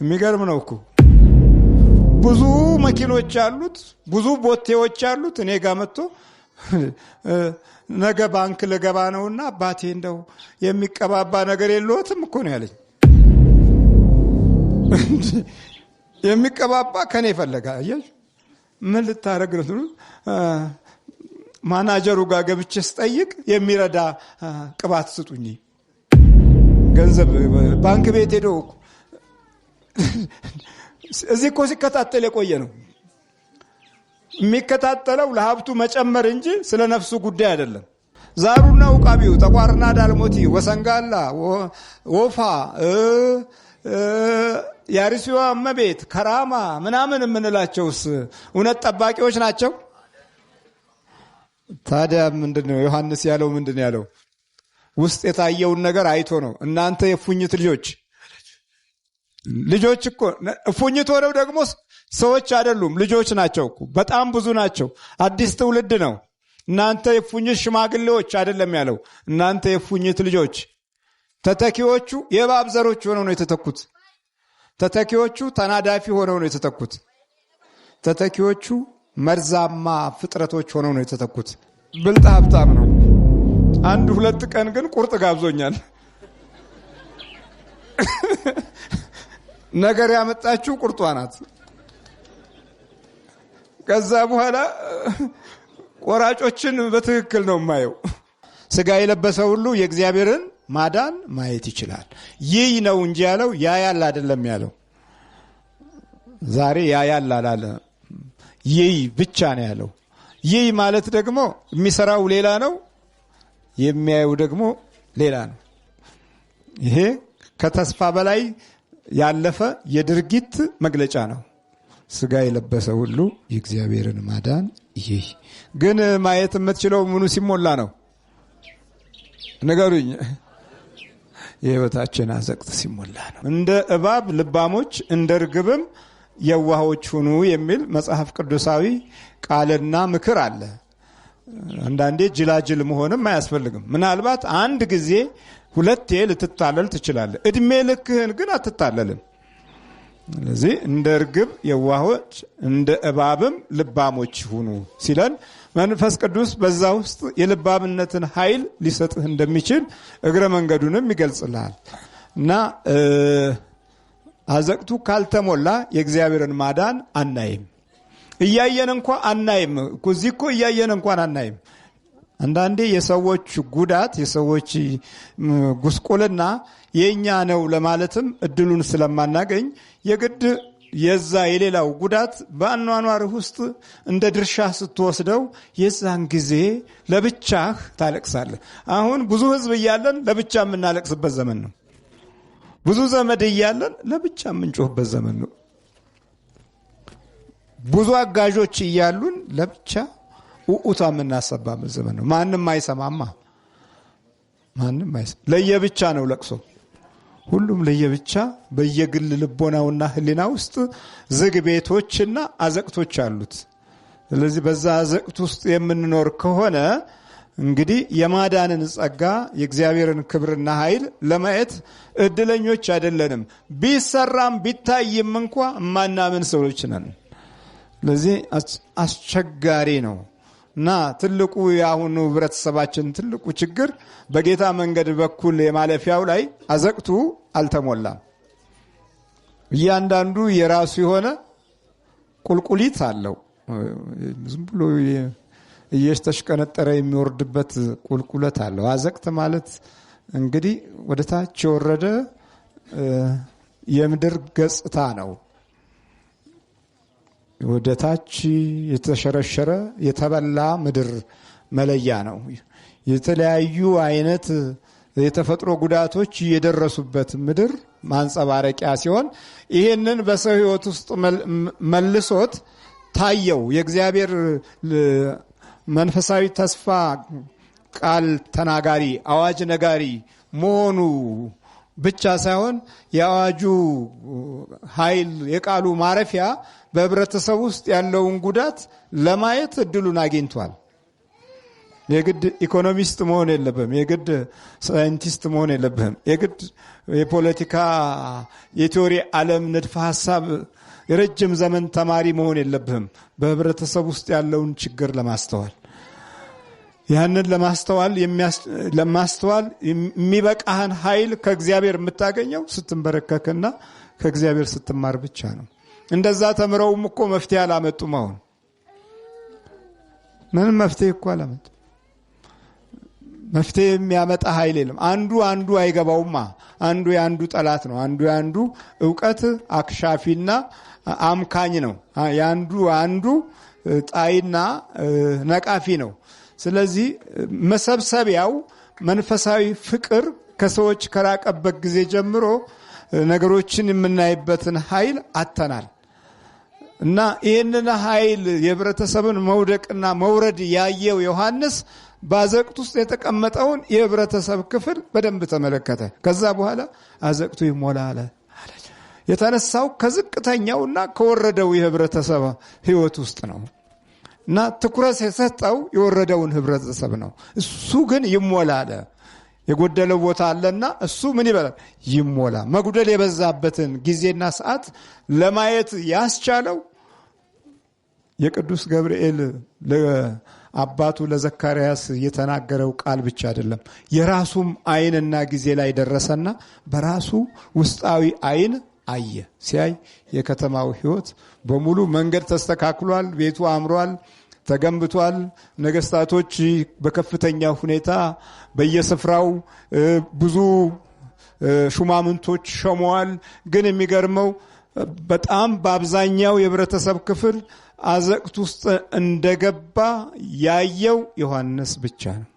የሚገርም ነው እኮ ብዙ መኪኖች አሉት ብዙ ቦቴዎች አሉት እኔ ጋር መጥቶ ነገ ባንክ ለገባ ነውና አባቴ እንደው የሚቀባባ ነገር የለውትም እኮ ነው ያለኝ የሚቀባባ ከኔ ይፈልጋል አያችሁ ምን ልታረግ ነው ማናጀሩ ጋር ገብቼ ስጠይቅ የሚረዳ ቅባት ስጡኝ ገንዘብ ባንክ ቤት ሄዶ እዚህ እኮ ሲከታተል የቆየ ነው የሚከታተለው ለሀብቱ መጨመር እንጂ ስለ ነፍሱ ጉዳይ አይደለም ዛሩና ውቃቢው ተቋርና ዳልሞቲ ወሰንጋላ ወፋ ያሪሲዋ መቤት ከራማ ምናምን የምንላቸውስ እውነት ጠባቂዎች ናቸው ታዲያ ምንድነው ዮሐንስ ያለው ምንድነው ያለው ውስጥ የታየውን ነገር አይቶ ነው እናንተ የፉኝት ልጆች እኮ ፉኝት ሆነው ደግሞ ሰዎች አይደሉም ልጆች ናቸው እኮ በጣም ብዙ ናቸው አዲስ ትውልድ ነው እናንተ የፉኝት ሽማግሌዎች አይደለም ያለው እናንተ የፉኝት ልጆች ተተኪዎቹ የእባብ ዘሮች ሆነው ነው የተተኩት ተተኪዎቹ ተናዳፊ ሆነው ነው የተተኩት ተተኪዎቹ መርዛማ ፍጥረቶች ሆነው ነው የተተኩት ብልጥ ሀብታም ነው አንድ ሁለት ቀን ግን ቁርጥ ጋብዞኛል ነገር ያመጣችው ቁርጧ ናት ከዛ በኋላ ቆራጮችን በትክክል ነው ማየው ስጋ የለበሰ ሁሉ የእግዚአብሔርን ማዳን ማየት ይችላል ይህ ነው እንጂ ያለው ያያል አይደለም ያለው ዛሬ ያያል አላለ ይህ ብቻ ነው ያለው ይህ ማለት ደግሞ የሚሰራው ሌላ ነው የሚያየው ደግሞ ሌላ ነው ይሄ ከተስፋ በላይ ያለፈ የድርጊት መግለጫ ነው ስጋ የለበሰ ሁሉ የእግዚአብሔርን ማዳን ይህ ግን ማየት የምትችለው ምኑ ሲሞላ ነው ነገሩኝ የህይወታችን አዘቅት ሲሞላ ነው እንደ እባብ ልባሞች እንደ ርግብም የዋሆች ሁኑ የሚል መጽሐፍ ቅዱሳዊ ቃልና ምክር አለ አንዳንዴ ጅላጅል መሆንም አያስፈልግም ምናልባት አንድ ጊዜ ሁለቴ ልትታለል ትችላለህ እድሜ ልክህን ግን አትታለልም ስለዚህ እንደ ርግብ የዋሆች እንደ እባብም ልባሞች ሁኑ ሲለን መንፈስ ቅዱስ በዛ ውስጥ የልባምነትን ኃይል ሊሰጥህ እንደሚችል እግረ መንገዱንም ይገልጽልሃል እና አዘቅቱ ካልተሞላ የእግዚአብሔርን ማዳን አናይም እያየን እንኳን አናይም ኩዚኮ እያየን እንኳን አናይም አንዳንዴ የሰዎች ጉዳት የሰዎች ጉስቁልና የኛ ነው ለማለትም እድሉን ስለማናገኝ የግድ የዛ የሌላው ጉዳት በአኗኗር ውስጥ እንደ ድርሻ ስትወስደው የዛን ጊዜ ለብቻህ ታለቅሳለህ አሁን ብዙ ህዝብ እያለን ለብቻ የምናለቅስበት ዘመን ነው ብዙ ዘመድ እያለን ለብቻ የምንጮህበት ዘመን ነው ብዙ አጋዦች እያሉን ለብቻ ኡኡታ የምናሰባበት ዘመን ነው ማንም አይሰማማ ለየብቻ ነው ለቅሶ ሁሉም ለየብቻ በየግል ልቦናውና ህሊና ውስጥ ዝግ ቤቶችና አዘቅቶች አሉት ስለዚህ በዛ አዘቅት ውስጥ የምንኖር ከሆነ እንግዲህ የማዳንን ጸጋ የእግዚአብሔርን ክብርና ኃይል ለማየት እድለኞች አይደለንም ቢሰራም ቢታይም እንኳን ማናምን ሰዎች ነን ስለዚህ አስቸጋሪ ነው እና ትልቁ ያሁኑ ህብረተሰባችን ትልቁ ችግር በጌታ መንገድ በኩል የማለፊያው ላይ አዘቅቱ አልተሞላም እያንዳንዱ የራሱ የሆነ ቁልቁሊት አለው ዝም ብሎ እየተሽቀነጠረ የሚወርድበት ቁልቁለት አለው አዘቅት ማለት እንግዲህ ወደ ታች የወረደ የምድር ገጽታ ነው ወደ ታች የተሸረሸረ የተበላ ምድር መለያ ነው የተለያዩ አይነት የተፈጥሮ ጉዳቶች የደረሱበት ምድር ማንጸባረቂያ ሲሆን ይሄንን በሰው ህይወት ውስጥ መልሶት ታየው የእግዚአብሔር መንፈሳዊ ተስፋ ቃል ተናጋሪ አዋጅ ነጋሪ መሆኑ ብቻ ሳይሆን የአዋጁ ኃይል የቃሉ ማረፊያ በህብረተሰብ ውስጥ ያለውን ጉዳት ለማየት እድሉን አግኝቷል የግድ ኢኮኖሚስት መሆን የለብህም። የግድ ሳይንቲስት መሆን የለብህም። የግድ የፖለቲካ የቲዮሪ ዓለም ንድፈ ሐሳብ የረጅም ዘመን ተማሪ መሆን የለብህም። በህብረተሰብ ውስጥ ያለውን ችግር ለማስተዋል ያንን ለማስተዋል የሚበቃህን ኃይል ከእግዚአብሔር የምታገኘው ስትንበረከክና ከእግዚአብሔር ስትማር ብቻ ነው። እንደዛ ተምረውም እኮ መፍትሄ አላመጡም። አሁን ምንም መፍትሄ እኮ አላመጡም። መፍትሄ የሚያመጣ ኃይል የለም። አንዱ አይገባውማ። አንዱ የአንዱ ጠላት ነው። አንዱ የአንዱ ዕውቀት አክሻፊና አምካኝ ነው። አንዱ ጣይና ነቃፊ ነው። ስለዚህ መሰብሰቢያው መንፈሳዊ ፍቅር ከሰዎች ከራቀበት ጊዜ ጀምሮ ነገሮችን የምናይበትን ኃይል አጥተናል። እና ይህንን ኃይል የህብረተሰብን መውደቅና መውረድ ያየው ዮሐንስ በአዘቅት ውስጥ የተቀመጠውን የህብረተሰብ ክፍል በደንብ ተመለከተ። ከዛ በኋላ አዘቅቱ ይሞላ አለ። የተነሳው ከዝቅተኛውና ከወረደው የህብረተሰብ ህይወት ውስጥ ነው። እና ትኩረት የሰጠው የወረደውን ህብረተሰብ ነው። እሱ ግን ይሞላ አለ። የጎደለው ቦታ አለና እሱ ምን ይበላል? ይሞላ። መጉደል የበዛበትን ጊዜና ሰዓት ለማየት ያስቻለው የቅዱስ ገብርኤል ለአባቱ ለዘካርያስ የተናገረው ቃል ብቻ አይደለም። የራሱም አይንና ጊዜ ላይ ደረሰና በራሱ ውስጣዊ አይን አየ። ሲያይ የከተማው ህይወት በሙሉ መንገድ ተስተካክሏል፣ ቤቱ አምሯል፣ ተገንብቷል። ነገስታቶች በከፍተኛ ሁኔታ በየስፍራው ብዙ ሹማምንቶች ሾመዋል። ግን የሚገርመው በጣም በአብዛኛው የህብረተሰብ ክፍል አዘቅት ውስጥ እንደገባ ያየው ዮሐንስ ብቻ ነው።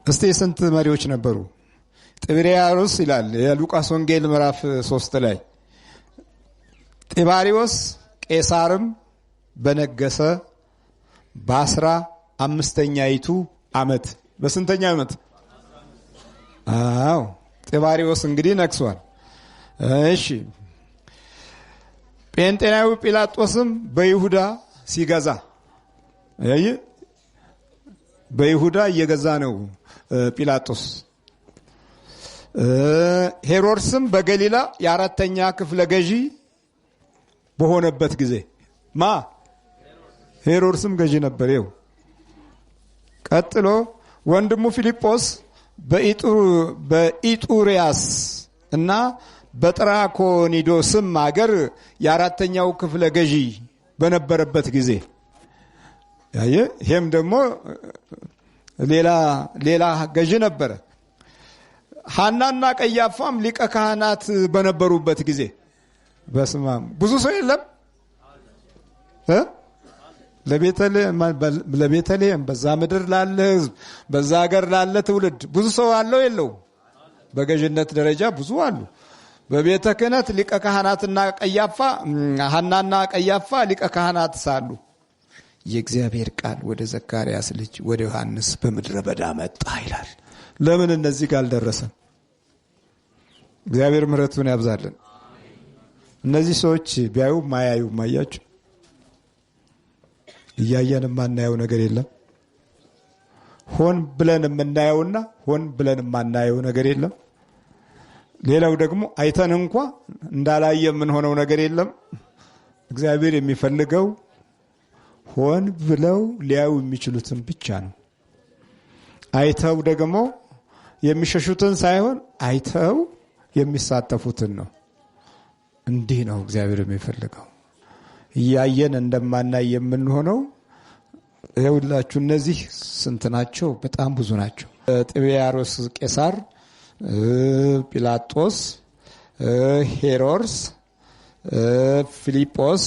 እስቲ ስንት መሪዎች ነበሩ? ጢባሪዎስ ይላል የሉቃስ ወንጌል ምዕራፍ 3 ላይ ጢባሪዎስ ቄሳርም በነገሰ በ15ኛይቱ ዓመት በስንተኛ ዓመት? ጢባሪዎስ እንግዲህ ነግሷል። እሺ ጴንጤናዊ ጲላጦስም በይሁዳ ሲገዛ በይሁዳ እየገዛ ነው ጲላጦስ። ሄሮድስም በገሊላ የአራተኛ ክፍለ ገዢ በሆነበት ጊዜ ሄሮድስም ገዢ ነበር። ይኸው ቀጥሎ ወንድሙ ፊልጶስ በኢጡሪያስ እና በጥራኮኒዶስም አገር የአራተኛው ክፍለ ገዢ በነበረበት ጊዜ ይሄም ደግሞ ሌላ ገዢ ነበረ። ሐናና ቀያፋም ሊቀ ካህናት በነበሩበት ጊዜ በስማም ብዙ ሰው የለም። ለቤተልሔም በዛ ምድር ላለ ህዝብ በዛ ሀገር ላለ ትውልድ ብዙ ሰው አለው የለው? በገዥነት ደረጃ ብዙ አሉ። በቤተ ክህነት ሊቀ ካህናትና ቀያፋ ሐናና ቀያፋ ሊቀ ካህናት ሳሉ የእግዚአብሔር ቃል ወደ ዘካርያስ ልጅ ወደ ዮሐንስ በምድረ በዳ መጣ ይላል። ለምን እነዚህ ጋር አልደረሰም? እግዚአብሔር ምሕረቱን ያብዛልን። እነዚህ ሰዎች ቢያዩ ማያዩ ማያችሁ እያየን ማናየው ነገር የለም። ሆን ብለን የምናየውና ሆን ብለን ማናየው ነገር የለም። ሌላው ደግሞ አይተን እንኳን እንዳላየ የምንሆነው ነገር የለም። እግዚአብሔር የሚፈልገው ሆን ብለው ሊያዩ የሚችሉትን ብቻ ነው። አይተው ደግሞ የሚሸሹትን ሳይሆን አይተው የሚሳተፉትን ነው። እንዲህ ነው እግዚአብሔር የሚፈልገው። እያየን እንደማናይ የምንሆነው ይኸውላችሁ። እነዚህ ስንት ናቸው? በጣም ብዙ ናቸው። ጢባሪዎስ ቄሳር፣ ጲላጦስ፣ ሄሮድስ፣ ፊልጶስ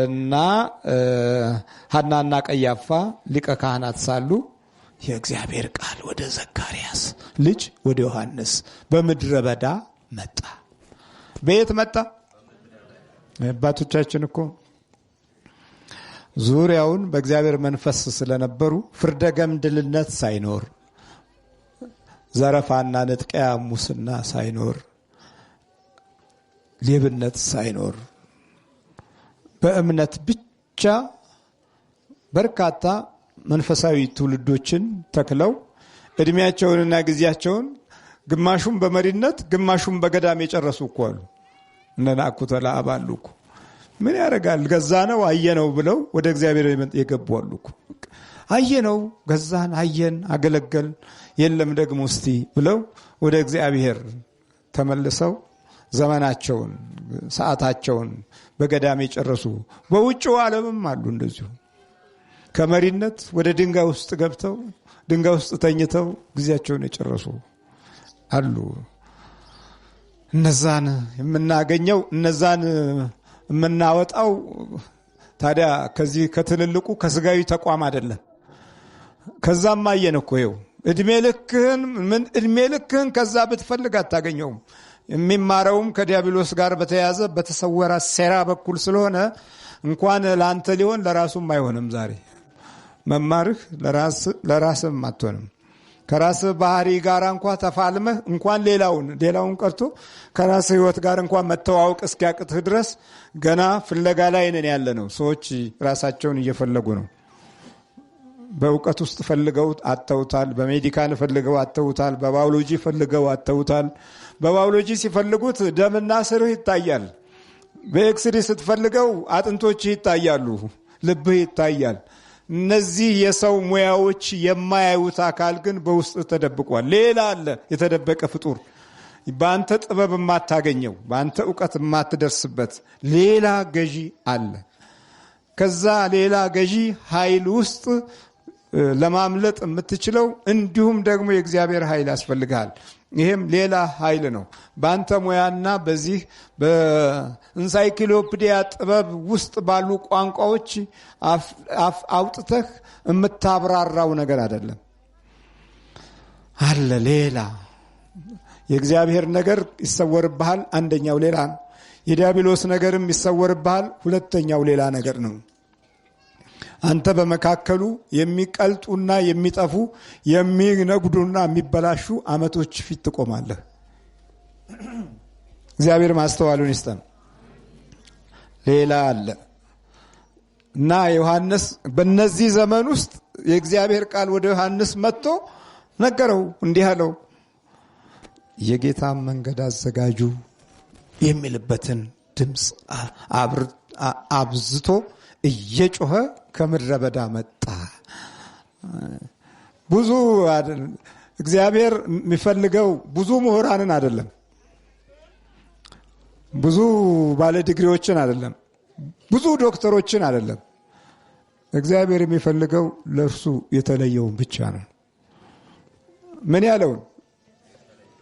እና ሐናና ቀያፋ ሊቀ ካህናት ሳሉ የእግዚአብሔር ቃል ወደ ዘካርያስ ልጅ ወደ ዮሐንስ በምድረ በዳ መጣ። በየት መጣ? አባቶቻችን እኮ ዙሪያውን በእግዚአብሔር መንፈስ ስለነበሩ ፍርደ ገምድልነት ሳይኖር፣ ዘረፋና ንጥቂያ ሙስና ሳይኖር፣ ሌብነት ሳይኖር በእምነት ብቻ በርካታ መንፈሳዊ ትውልዶችን ተክለው እድሜያቸውንና ጊዜያቸውን ግማሹም በመሪነት ግማሹም በገዳም የጨረሱ እኮ አሉ። እነናኩተ ለአብ አሉ እኮ። ምን ያደርጋል ገዛነው አየነው ብለው ወደ እግዚአብሔር የገቡ አሉ እኮ። አየነው ገዛን አየን አገለገል የለም ደግሞ እስቲ ብለው ወደ እግዚአብሔር ተመልሰው ዘመናቸውን ሰዓታቸውን በገዳም የጨረሱ በውጭው ዓለምም አሉ እንደዚሁ። ከመሪነት ወደ ድንጋይ ውስጥ ገብተው ድንጋይ ውስጥ ተኝተው ጊዜያቸውን የጨረሱ አሉ። እነዛን የምናገኘው እነዛን የምናወጣው ታዲያ ከዚህ ከትልልቁ ከስጋዊ ተቋም አይደለም። ከዛም አየን እኮ ይኸው እድሜ ልክህን ከዛ ብትፈልግ አታገኘውም። የሚማረውም ከዲያብሎስ ጋር በተያያዘ በተሰወረ ሴራ በኩል ስለሆነ እንኳን ለአንተ ሊሆን ለራሱም አይሆንም። ዛሬ መማርህ ለራስም አትሆንም። ከራስህ ባህሪ ጋር እንኳን ተፋልመህ እንኳን ሌላውን ቀርቶ ከራስህ ህይወት ጋር እንኳን መተዋወቅ እስኪያቅትህ ድረስ ገና ፍለጋ ላይ ነን ያለ ነው። ሰዎች ራሳቸውን እየፈለጉ ነው። በእውቀት ውስጥ ፈልገው አተውታል። በሜዲካል ፈልገው አተውታል። በባዮሎጂ ፈልገው አተውታል። በባዮሎጂ ሲፈልጉት ደምና ስርህ ይታያል። በኤክስሪ ስትፈልገው አጥንቶችህ ይታያሉ፣ ልብህ ይታያል። እነዚህ የሰው ሙያዎች የማያዩት አካል ግን በውስጥ ተደብቋል። ሌላ አለ የተደበቀ ፍጡር፣ በአንተ ጥበብ የማታገኘው በአንተ እውቀት የማትደርስበት ሌላ ገዢ አለ። ከዛ ሌላ ገዢ ኃይል ውስጥ ለማምለጥ የምትችለው እንዲሁም ደግሞ የእግዚአብሔር ኃይል ያስፈልጋል። ይሄም ሌላ ኃይል ነው። በአንተ ሙያና በዚህ በኢንሳይክሎፒዲያ ጥበብ ውስጥ ባሉ ቋንቋዎች አውጥተህ የምታብራራው ነገር አይደለም። አለ ሌላ የእግዚአብሔር ነገር ይሰወርብሃል። አንደኛው ሌላ ነው። የዲያብሎስ ነገርም ይሰወርብሃል። ሁለተኛው ሌላ ነገር ነው። አንተ በመካከሉ የሚቀልጡና የሚጠፉ የሚነጉዱና የሚበላሹ አመቶች ፊት ትቆማለህ። እግዚአብሔር ማስተዋሉን ይስጠን። ሌላ አለ እና ዮሐንስ በእነዚህ ዘመን ውስጥ የእግዚአብሔር ቃል ወደ ዮሐንስ መጥቶ ነገረው። እንዲህ አለው፣ የጌታ መንገድ አዘጋጁ የሚልበትን ድምፅ አብዝቶ እየጮኸ ከምድረ በዳ መጣ። ብዙ እግዚአብሔር የሚፈልገው ብዙ ምሁራንን አይደለም፣ ብዙ ባለ ዲግሪዎችን አይደለም፣ ብዙ ዶክተሮችን አይደለም። እግዚአብሔር የሚፈልገው ለእርሱ የተለየውን ብቻ ነው። ምን ያለውን?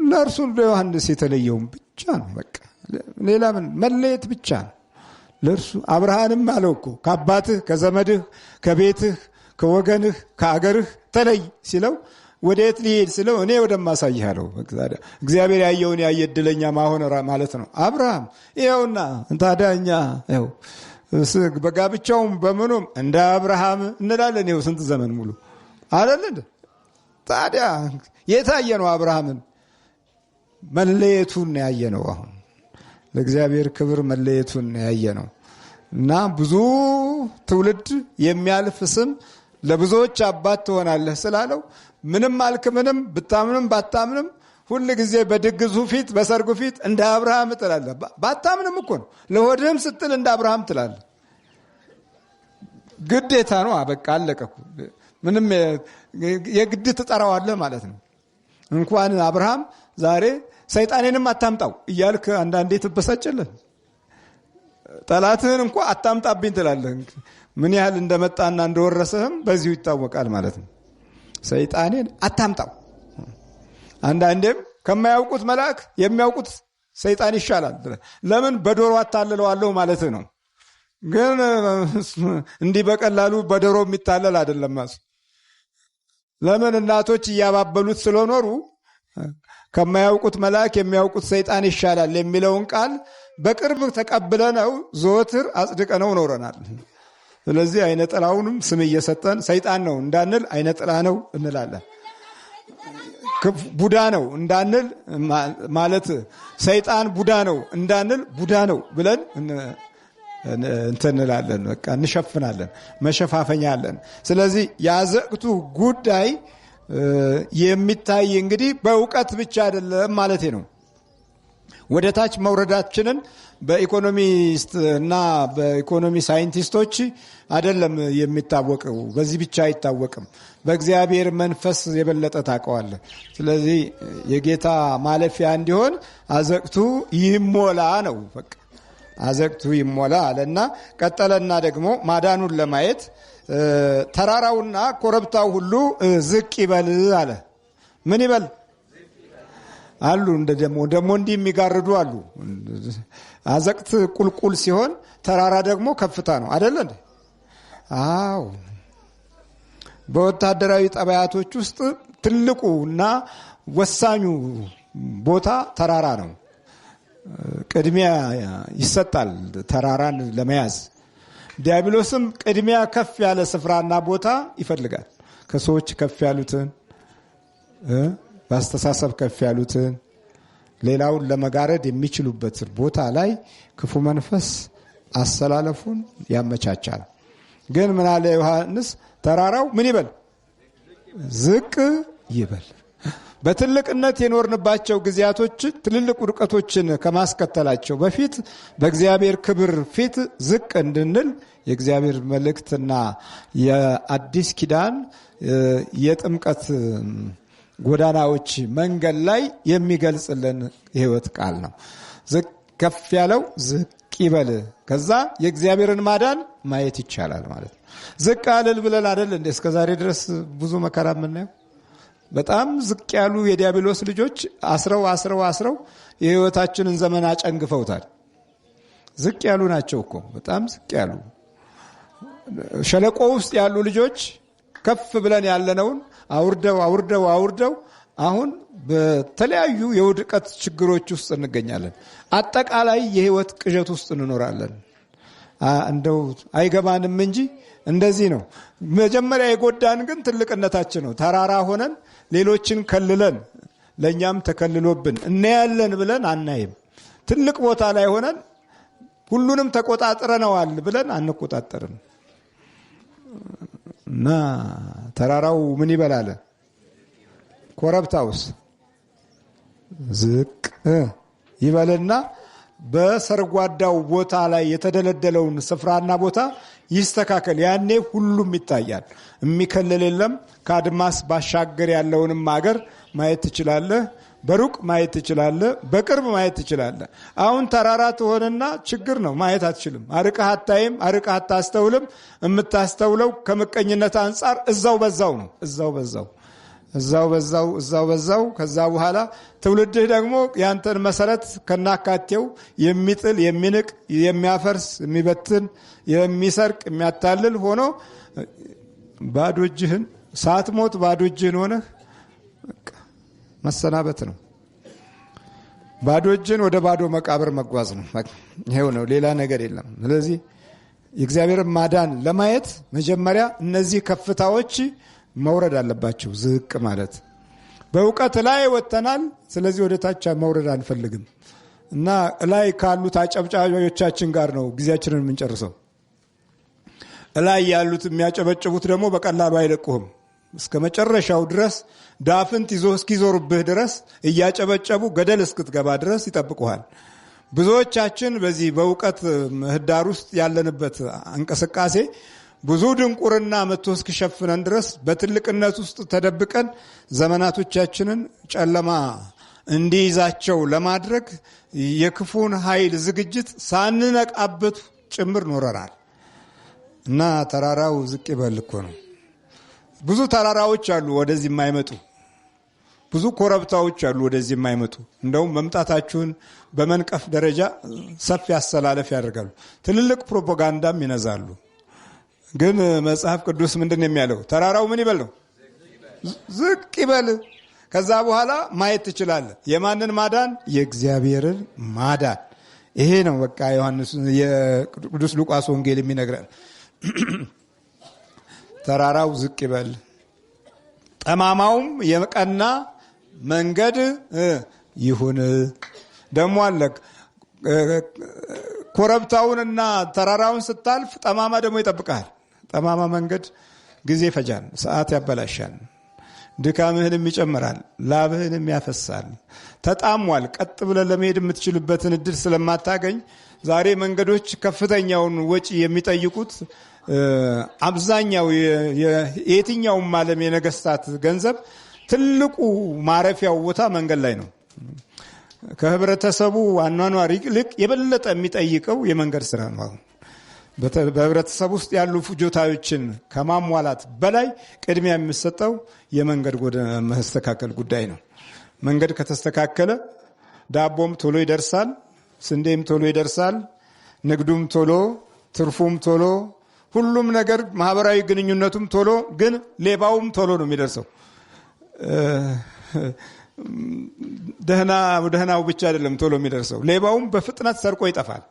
ለእርሱ ለዮሐንስ የተለየውን ብቻ ነው። በቃ ሌላ ምን መለየት ብቻ ነው ለእርሱ። አብርሃንም አለው እኮ ከአባትህ ከዘመድህ ከቤትህ ከወገንህ ከአገርህ ተለይ ሲለው ወዴት ሊሄድ ሲለው እኔ ወደማሳይህ አለው። እግዚአብሔር ያየውን ያየ ዕድለኛ ማሆን ማለት ነው። አብርሃም ይኸውና ታዲያ እኛ ይኸው በጋብቻውም በምኑም እንደ አብርሃም እንላለን። ይኸው ስንት ዘመን ሙሉ አይደል? ታዲያ የታየ ነው? አብርሃምን መለየቱን ያየ ነው። አሁን ለእግዚአብሔር ክብር መለየቱን ያየ ነው። እና ብዙ ትውልድ የሚያልፍ ስም ለብዙዎች አባት ትሆናለህ ስላለው ምንም አልክ ምንም ብታምንም ባታምንም ሁል ጊዜ በድግሱ ፊት በሰርጉ ፊት እንደ አብርሃም ትላለህ። ባታምንም እኮ ነው ለሆድህም ስትል እንደ አብርሃም ትላለህ። ግዴታ ነው። በቃ አለቀ። ምንም የግድ ትጠራዋለህ ማለት ነው። እንኳን አብርሃም ዛሬ ሰይጣኔንም አታምጣው እያልክ አንዳንዴ ትበሳጨለህ። ጠላትህን እንኳን አታምጣብኝ ትላለህ። ምን ያህል እንደመጣና እንደወረሰህም በዚሁ ይታወቃል ማለት ነው። ሰይጣኔን አታምጣው። አንዳንዴም ከማያውቁት መልአክ የሚያውቁት ሰይጣን ይሻላል። ለምን? በዶሮ አታልለዋለሁ ማለት ነው። ግን እንዲህ በቀላሉ በዶሮ የሚታለል አይደለም ማለት። ለምን? እናቶች እያባበሉት ስለኖሩ ከማያውቁት መልአክ የሚያውቁት ሰይጣን ይሻላል የሚለውን ቃል በቅርብ ተቀብለነው ዘወትር አጽድቀነው ኖረናል። ስለዚህ አይነ ጥላውንም ስም እየሰጠን ሰይጣን ነው እንዳንል አይነ ጥላ ነው እንላለን። ቡዳ ነው እንዳንል ማለት ሰይጣን ቡዳ ነው እንዳንል ቡዳ ነው ብለን እንትንላለን፣ በቃ እንሸፍናለን፣ መሸፋፈኛ አለን። ስለዚህ የአዘቅቱ ጉዳይ የሚታይ እንግዲህ በእውቀት ብቻ አይደለም ማለት ነው። ወደ ታች መውረዳችንን በኢኮኖሚስት እና በኢኮኖሚ ሳይንቲስቶች አይደለም የሚታወቀው፣ በዚህ ብቻ አይታወቅም። በእግዚአብሔር መንፈስ የበለጠ ታውቀዋለህ። ስለዚህ የጌታ ማለፊያ እንዲሆን አዘቅቱ ይሞላ ነው። በቃ አዘቅቱ ይሞላ አለና ቀጠለና ደግሞ ማዳኑን ለማየት ተራራውና ኮረብታው ሁሉ ዝቅ ይበል አለ። ምን ይበል አሉ? እንደ ደግሞ እንዲህ የሚጋርዱ አሉ። አዘቅት ቁልቁል ሲሆን ተራራ ደግሞ ከፍታ ነው አይደል እንዴ? አዎ። በወታደራዊ ጠባያቶች ውስጥ ትልቁና ወሳኙ ቦታ ተራራ ነው። ቅድሚያ ይሰጣል ተራራን ለመያዝ። ዲያብሎስም ቅድሚያ ከፍ ያለ ስፍራና ቦታ ይፈልጋል። ከሰዎች ከፍ ያሉትን፣ በአስተሳሰብ ከፍ ያሉትን፣ ሌላውን ለመጋረድ የሚችሉበት ቦታ ላይ ክፉ መንፈስ አሰላለፉን ያመቻቻል። ግን ምን አለ ዮሐንስ? ተራራው ምን ይበል? ዝቅ ይበል። በትልቅነት የኖርንባቸው ጊዜያቶች ትልልቅ ውድቀቶችን ከማስከተላቸው በፊት በእግዚአብሔር ክብር ፊት ዝቅ እንድንል የእግዚአብሔር መልእክትና የአዲስ ኪዳን የጥምቀት ጎዳናዎች መንገድ ላይ የሚገልጽልን የሕይወት ቃል ነው። ዝቅ ከፍ ያለው ዝቅ ይበል። ከዛ የእግዚአብሔርን ማዳን ማየት ይቻላል ማለት ነው። ዝቅ አልል ብለን አይደል እንደ እስከ ዛሬ ድረስ ብዙ መከራ የምናየው። በጣም ዝቅ ያሉ የዲያብሎስ ልጆች አስረው የሕይወታችንን ዘመን አጨንግፈውታል። ዝቅ ያሉ ናቸው እኮ በጣም ዝቅ ያሉ። ሸለቆ ውስጥ ያሉ ልጆች ከፍ ብለን ያለነውን አውርደው አሁን በተለያዩ የውድቀት ችግሮች ውስጥ እንገኛለን። አጠቃላይ የሕይወት ቅዠት ውስጥ እንኖራለን። እንደው አይገባንም እንጂ እንደዚህ ነው። መጀመሪያ የጎዳን ግን ትልቅነታችን ነው። ተራራ ሆነን ሌሎችን ከልለን ለእኛም ተከልሎብን እናያለን ብለን አናይም። ትልቅ ቦታ ላይ ሆነን ሁሉንም ተቆጣጥረነዋል ብለን አንቆጣጠርም። እና ተራራው ምን ይበላል? ኮረብታውስ ዝቅ ይበልና በሰርጓዳው ቦታ ላይ የተደለደለውን ስፍራና ቦታ ይስተካከል። ያኔ ሁሉም ይታያል። የሚከለል የለም። ከአድማስ ባሻገር ያለውንም አገር ማየት ትችላለህ። በሩቅ ማየት ትችላለህ። በቅርብ ማየት ትችላለህ። አሁን ተራራ ትሆንና ችግር ነው፣ ማየት አትችልም። አርቀህ አታይም፣ አርቀህ አታስተውልም። የምታስተውለው ከምቀኝነት አንጻር እዛው በዛው ነው። እዛው በዛው። ከዛ በኋላ ትውልድህ ደግሞ ያንተን መሰረት ከናካቴው የሚጥል፣ የሚንቅ፣ የሚያፈርስ፣ የሚበትን፣ የሚሰርቅ፣ የሚያታልል ሆኖ ባዶ እጅህን ሳትሞት ባዶ እጅህን ሆነህ መሰናበት ነው። ባዶ እጅን ወደ ባዶ መቃብር መጓዝ ነው። ይሄው ነው፣ ሌላ ነገር የለም። ስለዚህ የእግዚአብሔርን ማዳን ለማየት መጀመሪያ እነዚህ ከፍታዎች መውረድ አለባቸው። ዝቅ ማለት በእውቀት ላይ ወጥተናል። ስለዚህ ወደ ታች መውረድ አንፈልግም እና ላይ ካሉት አጨብጫቢዎቻችን ጋር ነው ጊዜያችንን የምንጨርሰው። ላይ ያሉት የሚያጨበጭቡት ደግሞ በቀላሉ አይለቁህም። እስከ መጨረሻው ድረስ ዳፍንት ይዞ እስኪዞሩብህ ድረስ እያጨበጨቡ ገደል እስክትገባ ድረስ ይጠብቁሃል። ብዙዎቻችን በዚህ በእውቀት ምህዳር ውስጥ ያለንበት እንቅስቃሴ ብዙ ድንቁርና መጥቶ እስኪሸፍነን ድረስ በትልቅነት ውስጥ ተደብቀን ዘመናቶቻችንን ጨለማ እንዲይዛቸው ለማድረግ የክፉን ኃይል ዝግጅት ሳንነቃበት ጭምር ኖረናል እና ተራራው ዝቅ ይበል እኮ ነው። ብዙ ተራራዎች አሉ ወደዚህ የማይመጡ፣ ብዙ ኮረብታዎች አሉ ወደዚህ የማይመጡ። እንደውም መምጣታችሁን በመንቀፍ ደረጃ ሰፊ አሰላለፍ ያደርጋሉ። ትልልቅ ፕሮፓጋንዳም ይነዛሉ። ግን መጽሐፍ ቅዱስ ምንድን ነው የሚያለው? ተራራው ምን ይበል ነው? ዝቅ ይበል። ከዛ በኋላ ማየት ትችላለህ። የማንን ማዳን? የእግዚአብሔርን ማዳን። ይሄ ነው በቃ ዮሐንስ የቅዱስ ሉቃስ ወንጌል የሚነግረን። ተራራው ዝቅ ይበል፣ ጠማማውም የቀና መንገድ ይሁን። ደግሞ አለ ኮረብታውንና ተራራውን ስታልፍ ጠማማ ደግሞ ይጠብቃል። ጠማማ መንገድ ጊዜ ፈጃል፣ ሰዓት ያበላሻል፣ ድካምህንም ይጨምራል፣ ላብህንም ያፈሳል። ተጣሟል። ቀጥ ብለህ ለመሄድ የምትችልበትን እድል ስለማታገኝ ዛሬ መንገዶች ከፍተኛውን ወጪ የሚጠይቁት አብዛኛው የየትኛውም ዓለም የነገስታት ገንዘብ ትልቁ ማረፊያው ቦታ መንገድ ላይ ነው። ከህብረተሰቡ አኗኗር ይልቅ የበለጠ የሚጠይቀው የመንገድ ስራ ነው። አሁን በህብረተሰብ ውስጥ ያሉ ፍጆታዎችን ከማሟላት በላይ ቅድሚያ የሚሰጠው የመንገድ መስተካከል ጉዳይ ነው። መንገድ ከተስተካከለ ዳቦም ቶሎ ይደርሳል፣ ስንዴም ቶሎ ይደርሳል፣ ንግዱም ቶሎ፣ ትርፉም ቶሎ፣ ሁሉም ነገር ማህበራዊ ግንኙነቱም ቶሎ። ግን ሌባውም ቶሎ ነው የሚደርሰው። ደህናው ብቻ አይደለም ቶሎ የሚደርሰው፣ ሌባውም በፍጥነት ሰርቆ ይጠፋል።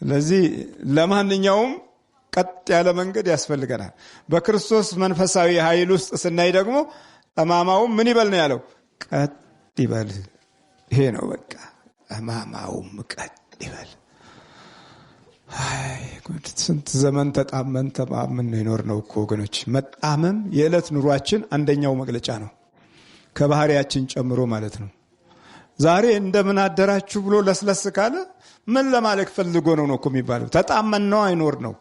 ስለዚህ ለማንኛውም ቀጥ ያለ መንገድ ያስፈልገናል። በክርስቶስ መንፈሳዊ ኃይል ውስጥ ስናይ ደግሞ ጠማማውም ምን ይበል ነው ያለው? ቀጥ ይበል። ይሄ ነው በቃ። ጠማማውም ቀጥ ይበል። አይ ጉድ! ስንት ዘመን ተጣመን ይኖር ነው እኮ ወገኖች። መጣመም የዕለት ኑሯችን አንደኛው መግለጫ ነው፣ ከባህሪያችን ጨምሮ ማለት ነው። ዛሬ እንደምን አደራችሁ ብሎ ለስለስ ካለ ምን ለማለት ፈልጎ ነው እኮ የሚባለው? ተጣመን ነው አይኖር ነው።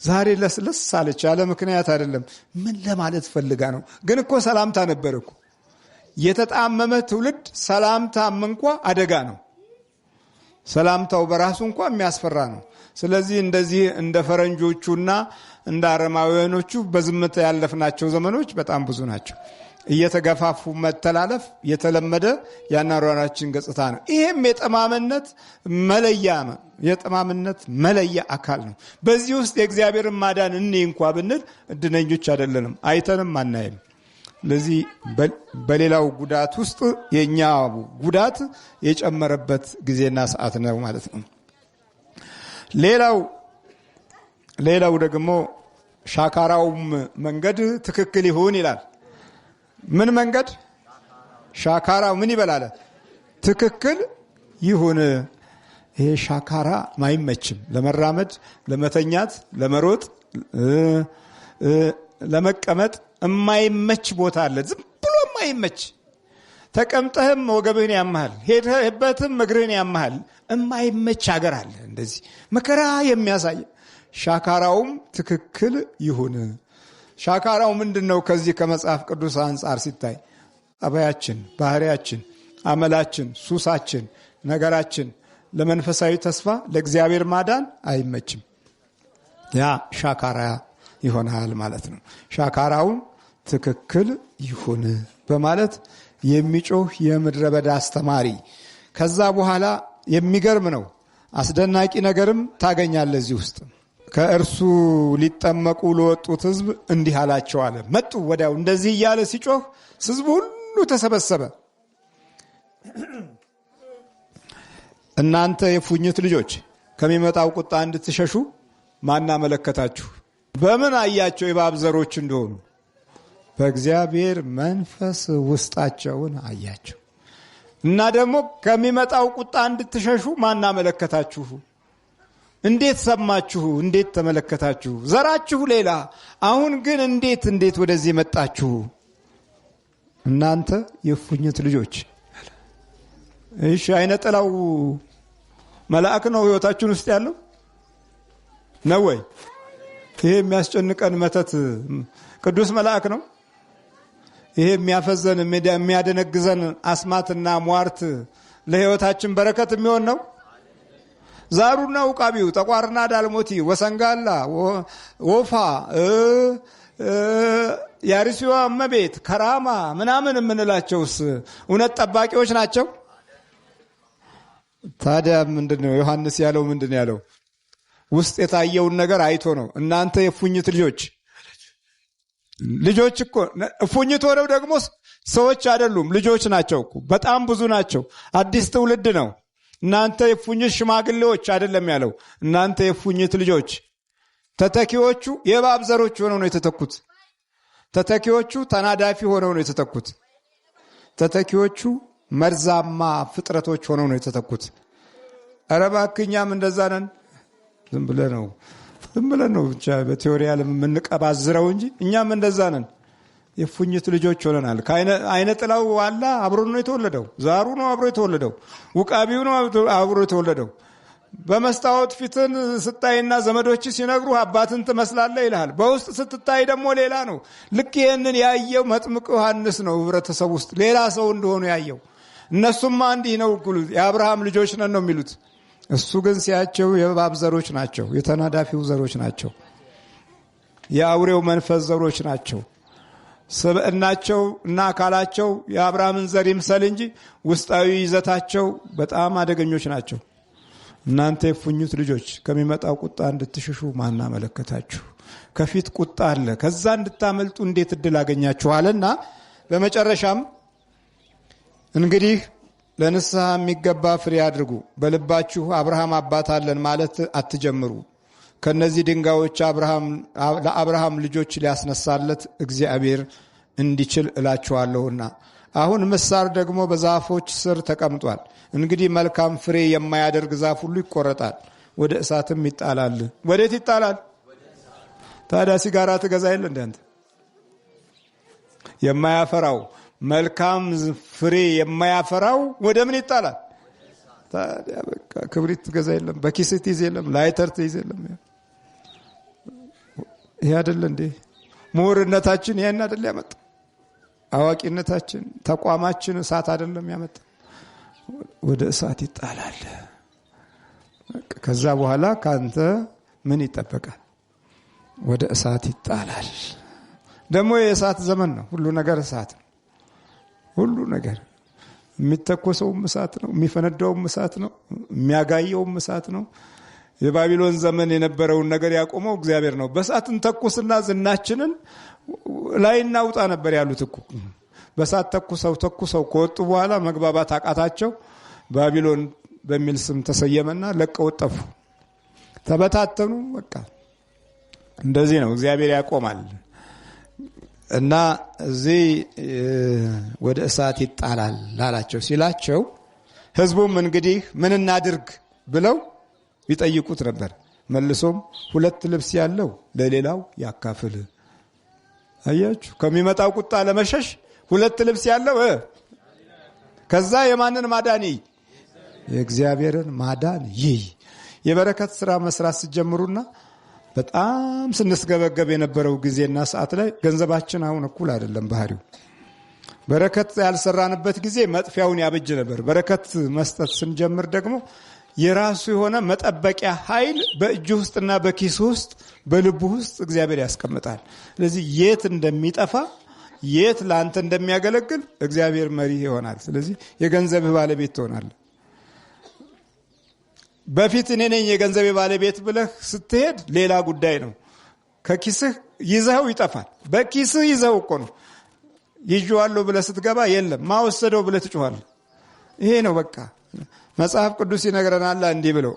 ዛሬ ለስለስ አለች ያለ ምክንያት አይደለም። ምን ለማለት ፈልጋ ነው? ግን እኮ ሰላምታ ነበር እኮ። የተጣመመ ትውልድ ሰላምታም እንኳ አደጋ ነው። ሰላምታው በራሱ እንኳ የሚያስፈራ ነው። ስለዚህ እንደዚህ እንደ ፈረንጆቹና እንደ አረማውያኖቹ በዝምታ ያለፍናቸው ዘመኖች በጣም ብዙ ናቸው። እየተገፋፉ መተላለፍ የተለመደ የአኗኗራችን ገጽታ ነው። ይሄም የጠማምነት መለያ አካል ነው። በዚህ ውስጥ የእግዚአብሔርን ማዳን እኔ እንኳ ብንል እድለኞች አይደለንም፣ አይተንም አናይም። ስለዚህ በሌላው ጉዳት ውስጥ የኛ ጉዳት የጨመረበት ጊዜና ሰዓት ነው ማለት ነው። ሌላው ደግሞ ሻካራውም መንገድ ትክክል ይሁን ይላል። ምን መንገድ? ሻካራው ምን ይበላል? ትክክል ይሁን። ይሄ ሻካራ ማይመችም ለመራመድ፣ ለመተኛት፣ ለመሮጥ፣ ለመቀመጥ የማይመች ቦታ አለ። ዝም ብሎ የማይመች ተቀምጠህም ወገብህን ያመሃል፣ ሄደህበትም እግርህን ያመሃል። የማይመች ሀገር አለ እንደዚህ መከራ የሚያሳይ። ሻካራውም ትክክል ይሁን። ሻካራው ምንድን ነው? ከዚህ ከመጽሐፍ ቅዱስ አንጻር ሲታይ ጠባያችን፣ ባህሪያችን፣ አመላችን፣ ሱሳችን፣ ነገራችን ለመንፈሳዊ ተስፋ ለእግዚአብሔር ማዳን አይመችም። ያ ሻካራ ይሆናል ማለት ነው። ሻካራውን ትክክል ይሁን በማለት የሚጮህ የምድረ በዳ አስተማሪ። ከዛ በኋላ የሚገርም ነው፣ አስደናቂ ነገርም ታገኛለህ እዚህ ውስጥ። ከእርሱ ሊጠመቁ ለወጡት ሕዝብ እንዲህ አላቸው አለ። መጡ ወዲያው። እንደዚህ እያለ ሲጮህ ሕዝቡ ሁሉ ተሰበሰበ። እናንተ የፉኝት ልጆች ከሚመጣው ቁጣ እንድትሸሹ ማን አመለከታችሁ? በምን አያቸው የእባብ ዘሮች እንደሆኑ? በእግዚአብሔር መንፈስ ውስጣቸውን አያቸው። እና ደግሞ ከሚመጣው ቁጣ እንድትሸሹ ማን አመለከታችሁ? እንዴት ሰማችሁ? እንዴት ተመለከታችሁ? ዘራችሁ ሌላ፣ አሁን ግን እንዴት ወደዚህ መጣችሁ? እናንተ የፉኝት ልጆች። እሺ፣ አይነ ጥላው መልአክ ነው ህይወታችን ውስጥ ያለው ነው ወይ? ይሄ የሚያስጨንቀን መተት ቅዱስ መልአክ ነው? ይሄ የሚያፈዘን የሚያደነግዘን አስማትና ሟርት ለህይወታችን በረከት የሚሆን ነው? ዛሩና ውቃቢው፣ ጠቋርና ዳልሞቲ፣ ወሰንጋላ፣ ወፋ፣ የአርሲዋ እመቤት፣ ከራማ ምናምን የምንላቸውስ እውነት ጠባቂዎች ናቸው? ታዲያ ምንድነው ዮሐንስ ያለው? ምንድነው ያለው? ውስጥ የታየውን ነገር አይቶ ነው። እናንተ የፉኝት ልጆች እኮ እፉኝት ሆነው ደግሞ ሰዎች አይደሉም፣ ልጆች ናቸው እኮ። በጣም ብዙ ናቸው። አዲስ ትውልድ ነው። እናንተ የፉኝት ሽማግሌዎች አይደለም ያለው፣ እናንተ የፉኝት ልጆች። ተተኪዎቹ የእባብ ዘሮች ሆነው ነው የተተኩት። ተተኪዎቹ ተናዳፊ ሆነው ነው የተተኩት። ተተኪዎቹ መርዛማ ፍጥረቶች ሆነው ነው የተተኩት። ኧረ እባክህ እኛም እንደዛ ነን። ዝም ብለን ነው ብቻ በቲዮሪ ዓለም የምንቀባዝረው እንጂ እኛም እንደዛ ነን። የፉኝት ልጆች ሆነናል። አይነ ጥላው ዋላ አብሮ ነው የተወለደው። ዛሩ ነው አብሮ የተወለደው። ውቃቢው ነው አብሮ የተወለደው። በመስታወት ፊትን ስታይና ዘመዶች ሲነግሩ አባትን ትመስላለህ ይልሃል። በውስጥ ስትታይ ደግሞ ሌላ ነው። ልክ ይህንን ያየው መጥምቅ ዮሐንስ ነው። ህብረተሰብ ውስጥ ሌላ ሰው እንደሆኑ ያየው። እነሱማ እንዲህ ነው የአብርሃም ልጆች ነን ነው የሚሉት። እሱ ግን ሲያቸው የእባብ ዘሮች ናቸው፣ የተናዳፊው ዘሮች ናቸው፣ የአውሬው መንፈስ ዘሮች ናቸው። ስብዕናቸው እና አካላቸው የአብርሃምን ዘር ይምሰል እንጂ ውስጣዊ ይዘታቸው በጣም አደገኞች ናቸው። እናንተ የፉኝት ልጆች ከሚመጣው ቁጣ እንድትሽሹ ማን አመለከታችሁ? ከፊት ቁጣ አለ፣ ከዛ እንድታመልጡ እንዴት እድል አገኛችኋልና። በመጨረሻም እንግዲህ ለንስሐ የሚገባ ፍሬ አድርጉ። በልባችሁ አብርሃም አባት አለን ማለት አትጀምሩ። ከነዚህ ድንጋዮች ለአብርሃም ልጆች ሊያስነሳለት እግዚአብሔር እንዲችል እላችኋለሁና። አሁን ምሳር ደግሞ በዛፎች ስር ተቀምጧል። እንግዲህ መልካም ፍሬ የማያደርግ ዛፍ ሁሉ ይቆረጣል፣ ወደ እሳትም ይጣላል። ወዴት ይጣላል ታዲያ? ሲጋራ ትገዛ የለ እንደ አንተ? የማያፈራው መልካም ፍሬ የማያፈራው ወደ ምን ይጣላል ታዲያ? በቃ ክብሪት ትገዛ የለም፣ በኪስህ ትይዝ የለም፣ ላይተር ትይዝ የለም። ይሄ አይደለ እንዴ ምሁርነታችን? ይሄን አይደለ ያመጣ? አዋቂነታችን፣ ተቋማችን እሳት አይደለም ያመጣ? ወደ እሳት ይጣላል። ከዛ በኋላ ካንተ ምን ይጠበቃል? ወደ እሳት ይጣላል። ደግሞ የእሳት ዘመን ነው። ሁሉ ነገር እሳት ነው። ሁሉ ነገር የሚተኮሰውም እሳት ነው፣ የሚፈነዳውም እሳት ነው፣ የሚያጋየውም እሳት ነው። የባቢሎን ዘመን የነበረውን ነገር ያቆመው እግዚአብሔር ነው። በእሳትን ተኩስና ዝናችንን ላይ እናውጣ ነበር ያሉት እኮ። በእሳት ተኩሰው ከወጡ በኋላ መግባባት አቃታቸው። ባቢሎን በሚል ስም ተሰየመና ለቀው ጠፉ፣ ተበታተኑ። በቃ እንደዚህ ነው እግዚአብሔር ያቆማል። እና እዚህ ወደ እሳት ይጣላል ላላቸው ሲላቸው፣ ህዝቡም እንግዲህ ምን እናድርግ ብለው ይጠይቁት ነበር። መልሶም 2 ልብስ ያለው ለሌላው ያካፍል። አያችሁ፣ ከሚመጣው ቁጣ ለመሸሽ 2 ልብስ ያለው ከዛ የማንን ማዳን? የእግዚአብሔርን ማዳን። ይህ የበረከት ስራ መስራት ሲጀምሩና በጣም ስንስገበገብ የነበረው ጊዜና ሰዓት ላይ ገንዘባችን አሁን እኩል አይደለም ባህሪው። በረከት ያልሰራንበት ጊዜ መጥፊያውን ያበጅ ነበር። በረከት መስጠት ስንጀምር ደግሞ የራሱ የሆነ መጠበቂያ ኃይል በእጅ ውስጥና በኪስ ውስጥ በልቡ ውስጥ እግዚአብሔር ያስቀምጣል። ስለዚህ የት እንደሚጠፋ የት ለአንተ እንደሚያገለግል እግዚአብሔር መሪ ይሆናል። ስለዚህ የገንዘብህ ባለቤት ትሆናለህ። በፊት እኔ ነኝ የገንዘቤ ባለቤት ብለህ ስትሄድ ሌላ ጉዳይ ነው። ከኪስህ ይዘኸው ይጠፋል። በኪስህ ይዘኸው እኮ ነው። ይዤዋለሁ ብለህ ስትገባ የለም ማወሰደው ብለህ ትጮኻለህ። ይሄ ነው በቃ። መጽሐፍ ቅዱስ ይነግረናል እንዲህ ብሎ፣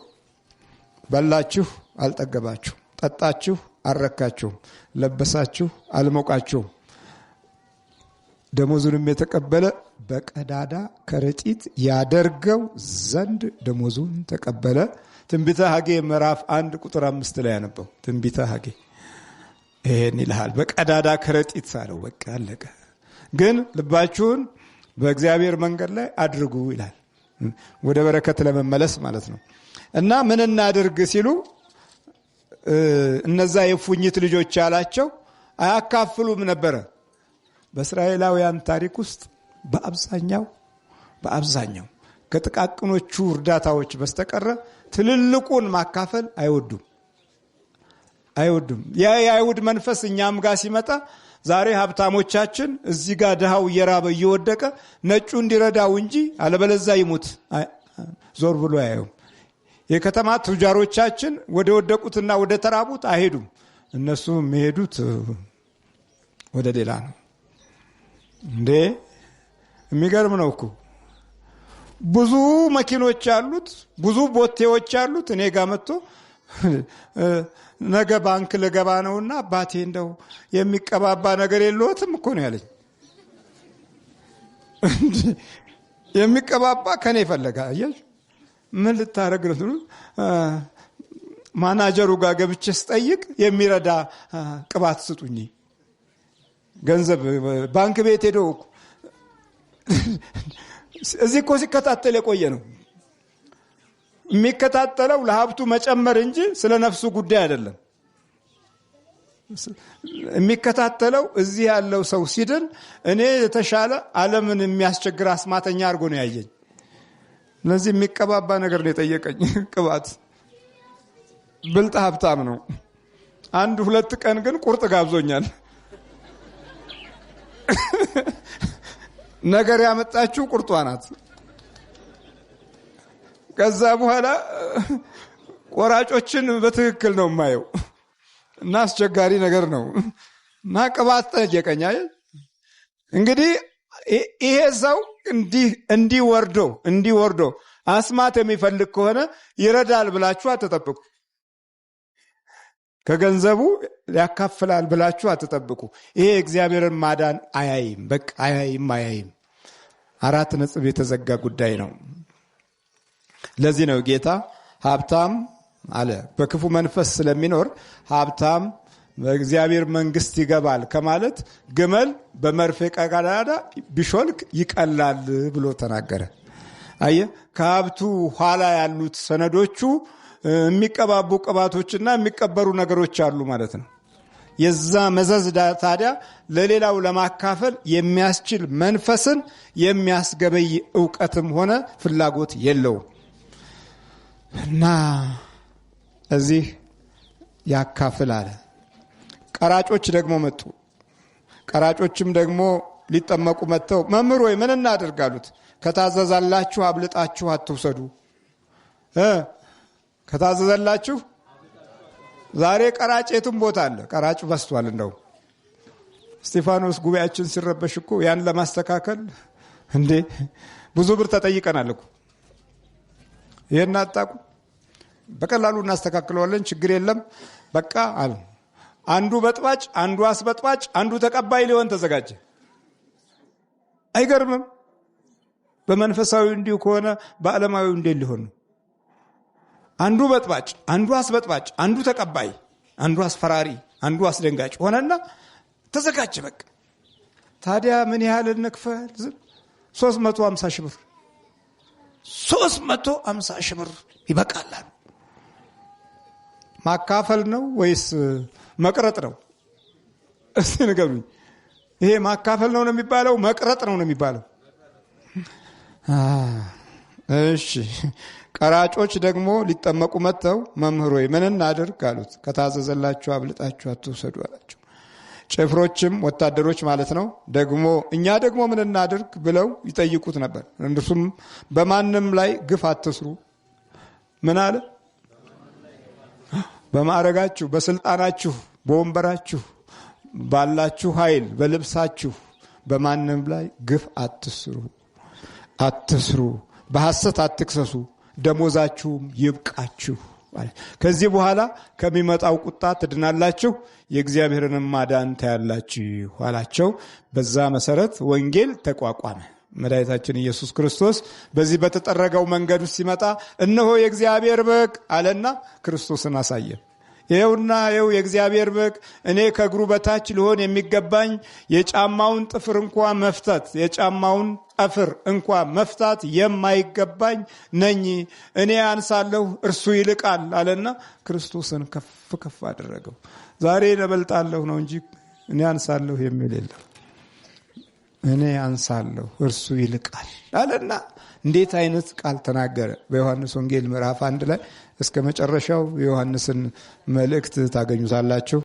በላችሁ አልጠገባችሁ፣ ጠጣችሁ አልረካችሁም፣ ለበሳችሁ አልሞቃችሁም፣ ደሞዙንም የተቀበለ በቀዳዳ ከረጢት ያደርገው ዘንድ ደሞዙን ተቀበለ። ትንቢተ ሐጌ ምዕራፍ 1 ቁጥር 5 ላይ ያነበው ትንቢተ ሐጌ ይሄን ይልሃል። በቀዳዳ ከረጢት ሳለው በቃ አለቀ። ግን ልባችሁን በእግዚአብሔር መንገድ ላይ አድርጉ ይላል። ወደ በረከት ለመመለስ ማለት ነው። እና ምን እናድርግ ሲሉ እነዛ የፉኝት ልጆች ያላቸው አያካፍሉም ነበረ። በእስራኤላውያን ታሪክ ውስጥ በአብዛኛው ከጥቃቅኖቹ እርዳታዎች በስተቀረ ትልልቁን ማካፈል አይወዱም። የአይሁድ መንፈስ እኛም ጋር ሲመጣ ዛሬ ሀብታሞቻችን እዚህ ጋር ድሃው እየራበ እየወደቀ ነጩ እንዲረዳው እንጂ አለበለዚያ ይሙት ዞር ብሎ አያዩም። የከተማ ቱጃሮቻችን ወደ ወደቁትና ወደ ተራቡት አይሄዱም። እነሱ የሚሄዱት ወደ ሌላ ነው። እንዴ የሚገርም ነው እኮ። ብዙ መኪኖች ያሉት ብዙ ቦቴዎች ያሉት እኔ ጋር መጥቶ ነገ ባንክ ልገባ ነውና አባቴ እንደው የሚቀባባ ነገር የለዎትም እኮ ነው ያለኝ። የሚቀባባ ከኔ ፈለጋ አያችሁ። ምን ልታረግ ነው? ማናጀሩ ጋር ገብቼ ስጠይቅ የሚረዳ ቅባት ስጡኝ። ገንዘብ ባንክ ቤት ሄዶ እዚህ እኮ ሲከታተል የቆየ ነው። የሚከታተለው ለሀብቱ መጨመር እንጂ ስለ ነፍሱ ጉዳይ አይደለም። የሚከታተለው እዚህ ያለው ሰው ሲድን እኔ የተሻለ ዓለምን የሚያስቸግር አስማተኛ አድርጎ ነው ያየኝ። ለዚህ የሚቀባባ ነገር ነው የጠየቀኝ ቅባት። ብልጥ ሀብታም ነው። 1-2 ቀን ግን ቁርጥ ጋብዞኛል። ነገር ያመጣችው ቁርጧ ናት። ከዛ በኋላ ቆራጮችን በትክክል ነው የማየው እና አስቸጋሪ ነገር ነው እና ቅባት ጠየቀኝ። እንግዲህ ይሄ ሰው እንዲወርዶ አስማት የሚፈልግ ከሆነ ይረዳል ብላችሁ አትጠብቁ። ከገንዘቡ ያካፍላል ብላችሁ አትጠብቁ። ይሄ እግዚአብሔርን ማዳን አያይም። በቃ አያይም። 4 ነጥብ የተዘጋ ጉዳይ ነው። ለዚህ ነው ጌታ ሀብታም አለ። በክፉ መንፈስ ስለሚኖር ሀብታም በእግዚአብሔር መንግስት ይገባል ከማለት ግመል በመርፌ ቀዳዳ ቢሾልክ ይቀላል ብሎ ተናገረ። አየ ከሀብቱ ኋላ ያሉት ሰነዶቹ የሚቀባቡ ቅባቶችና የሚቀበሩ ነገሮች አሉ ማለት ነው። የዛ መዘዝ ታዲያ ለሌላው ለማካፈል የሚያስችል መንፈስን የሚያስገበይ ዕውቀትም ሆነ ፍላጎት የለውም እና እዚህ ያካፍል አለ። ቀራጮች ደግሞ መጡ። ቀራጮችም ደግሞ ሊጠመቁ መጥተው መምህር ሆይ ምን እናድርግ አሉት። ከታዘዛላችሁ አብልጣችሁ አትውሰዱ። ከታዘዘላችሁ ዛሬ ቀራጭ የትም ቦታ አለ። ቀራጭ በስቷል። እንደው እስጢፋኖስ ጉባኤያችን ሲረበሽ እኮ ያን ለማስተካከል እንዴ ብዙ ብር ተጠይቀናል እኮ። ይሄን አጣቁ በቀላሉ እናስተካክለዋለን፣ ችግር የለም በቃ አሉ። አንዱ በጥባጭ፣ አንዱ አስበጥባጭ፣ አንዱ ተቀባይ ሊሆን ተዘጋጀ። አይገርምም? በመንፈሳዊ እንዲሁ ከሆነ በዓለማዊ እንዴት ሊሆን ነው? አንዱ በጥባጭ፣ አንዱ አስበጥባጭ፣ አንዱ ተቀባይ፣ አንዱ አስፈራሪ፣ አንዱ አስደንጋጭ ሆነና ተዘጋጀ። በቃ ታዲያ ምን ያህል እንክፈል? 350 ሺህ ብር 350 ሺህ ብር ይበቃል። ማካፈል ነው ወይስ መቅረጥ ነው? እስቲ ንገሩኝ። ይሄ ማካፈል ነው የሚባለው መቅረጥ ነው የሚባለው? እሺ ቀራጮች ደግሞ ሊጠመቁ መጥተው መምህር ሆይ ምን እናድርግ አሉት። ከታዘዘላችሁ አብልጣችሁ አትውሰዱ አላቸው። ጭፍሮችም ወታደሮች ማለት ነው ደግሞ እኛ ደግሞ ምን እናድርግ ብለው ይጠይቁት ነበር። እነርሱም በማንም ላይ ግፍ አትስሩ። ምን አለ? በማዕረጋችሁ፣ በስልጣናችሁ፣ በወንበራችሁ፣ ባላችሁ ኃይል፣ በልብሳችሁ በማንም ላይ ግፍ አትስሩ፣ በሐሰት አትክሰሱ፣ ደሞዛችሁም ይብቃችሁ። ከዚህ በኋላ ከሚመጣው ቁጣ ትድናላችሁ፣ የእግዚአብሔርንም ማዳን ታያላችሁ አላቸው። በዛ መሰረት ወንጌል ተቋቋመ። መድኃኒታችን ኢየሱስ ክርስቶስ በዚህ በተጠረገው መንገድ ውስጥ ሲመጣ እነሆ የእግዚአብሔር በግ አለና ክርስቶስን አሳየ። ይኸውና ይኸው የእግዚአብሔር በግ፣ እኔ ከእግሩ በታች ሊሆን የሚገባኝ የጫማውን ጥፍር እንኳ መፍታት የማይገባኝ ነኝ። እኔ አንሳለሁ እርሱ ይልቃል አለና ክርስቶስን ከፍ ከፍ አደረገው። ዛሬ እበልጣለሁ ነው እንጂ እኔ አንሳለሁ የሚል የለም። እኔ አንሳለሁ እርሱ ይልቃል አለና እንዴት አይነት ቃል ተናገረ! በዮሐንስ ወንጌል ምዕራፍ 1 ላይ እስከ መጨረሻው የዮሐንስን መልእክት ታገኙታላችሁ።